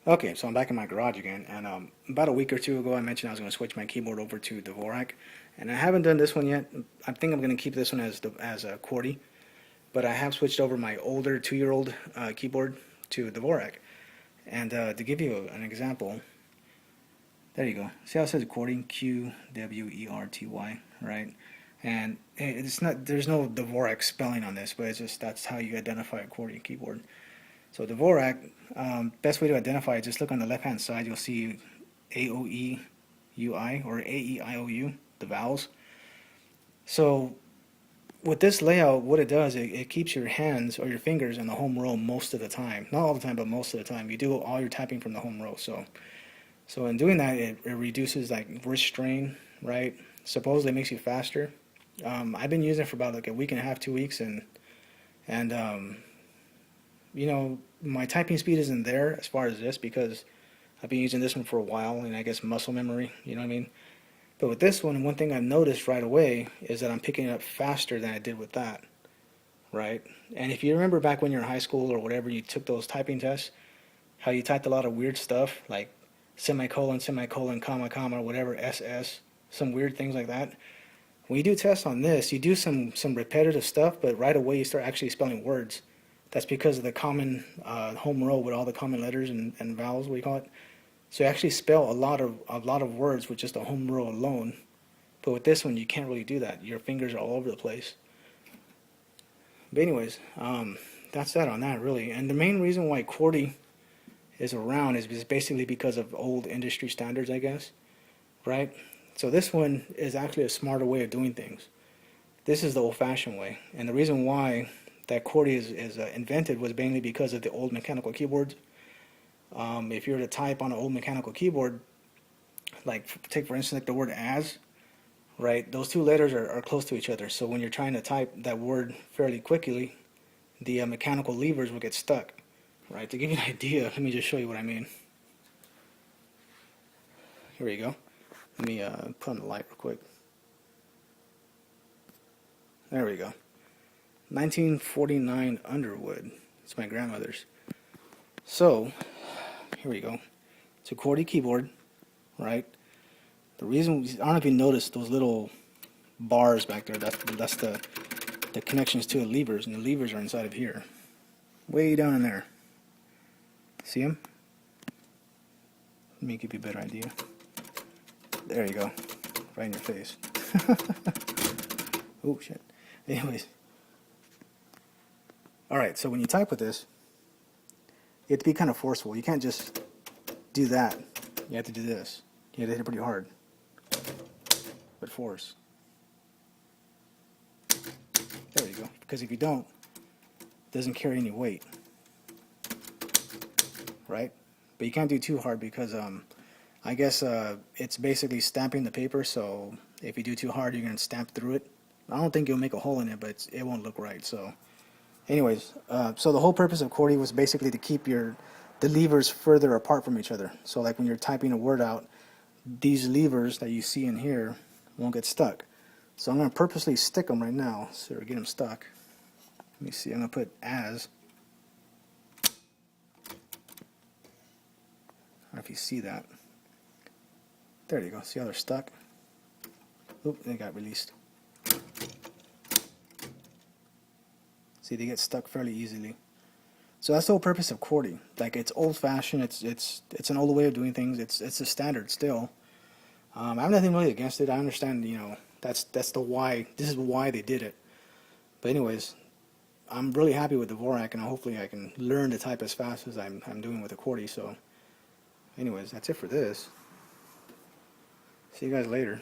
Okay, so I'm back in my garage again, and about a week or two ago I mentioned I was going to switch my keyboard over to dvorak, and I haven't done this one yet. I think I'm going to keep this one as a QWERTY, but I have switched over my older 2-year-old keyboard to dvorak. And to give you an example, there you go. See how it says QWERTY, QWERTY, right? And it's not, there's no dvorak spelling on this, but it's just that's how you identify a QWERTY keyboard. So dvorak, best way to identify it, just look on the left hand side, you'll see AOEUI or AEIOU, the vowels. So with this layout, what it does, it keeps your hands or your fingers in the home row most of the time. Not all the time, but most of the time. You do all your typing from the home row. So in doing that, it reduces like wrist strain, right? Supposedly it makes you faster. I've been using it for about like a week and a half, 2 weeks, and you know, my typing speed isn't there as far as this because I've been using this one for a while, and I guess muscle memory, you know what I mean? But with this one thing I noticed right away is that I'm picking it up faster than I did with that, right? And if you remember back when you were in high school or whatever, you took those typing tests, how you typed a lot of weird stuff like semicolon, semicolon, comma, comma, whatever, SS, some weird things like that. When you do tests on this, you do some repetitive stuff, but right away you start actually spelling words. That's because of the common home row with all the common letters and vowels, we call it. So you actually spell a lot of words with just a home row alone. But with this one, you can't really do that. Your fingers are all over the place. But anyways, that's that on that really. And the main reason why QWERTY is around is basically because of old industry standards, I guess, right? So this one is actually a smarter way of doing things. This is the old-fashioned way, and the reason why that QWERTY is invented was mainly because of the old mechanical keyboards. If you were to type on an old mechanical keyboard, like take for instance like the word as, right? Those two letters are close to each other. So when you're trying to type that word fairly quickly, the mechanical levers will get stuck, right? To give you an idea, let me just show you what I mean. Here we go. Let me put on the light real quick. There we go. 1949 Underwood. It's my grandmother's. So, here we go. It's a QWERTY keyboard, right? The reason, I don't know if you noticed those little bars back there, that's the connections to the levers, and the levers are inside of here. Way down in there. See them? Let me give you a better idea. There you go. Right in your face. Oh, shit. Anyways. Alright, so when you type with this, you have to be kind of forceful. You can't just do that. You have to do this. You have to hit it pretty hard. But force. There you go. Because if you don't, it doesn't carry any weight. Right? But you can't do too hard because I guess it's basically stamping the paper, so if you do too hard, you're going to stamp through it. I don't think you'll make a hole in it, but it won't look right. So anyways, so the whole purpose of QWERTY was basically to keep the levers further apart from each other. So like when you're typing a word out, these levers that you see in here won't get stuck. So I'm going to purposely stick them right now so to get them stuck. Let me see, I'm going to put as. I don't know if you see that. There you go. See how they're stuck? Oop, they got released. See, they get stuck fairly easily. So that's the whole purpose of QWERTY. Like, it's old-fashioned. It's an old way of doing things. It's a standard still. I have nothing really against it. I understand, you know, that's the why. This is why they did it. But anyways, I'm really happy with dvorak, and hopefully I can learn to type as fast as I'm doing with the QWERTY. So, anyways, that's it for this. See you guys later.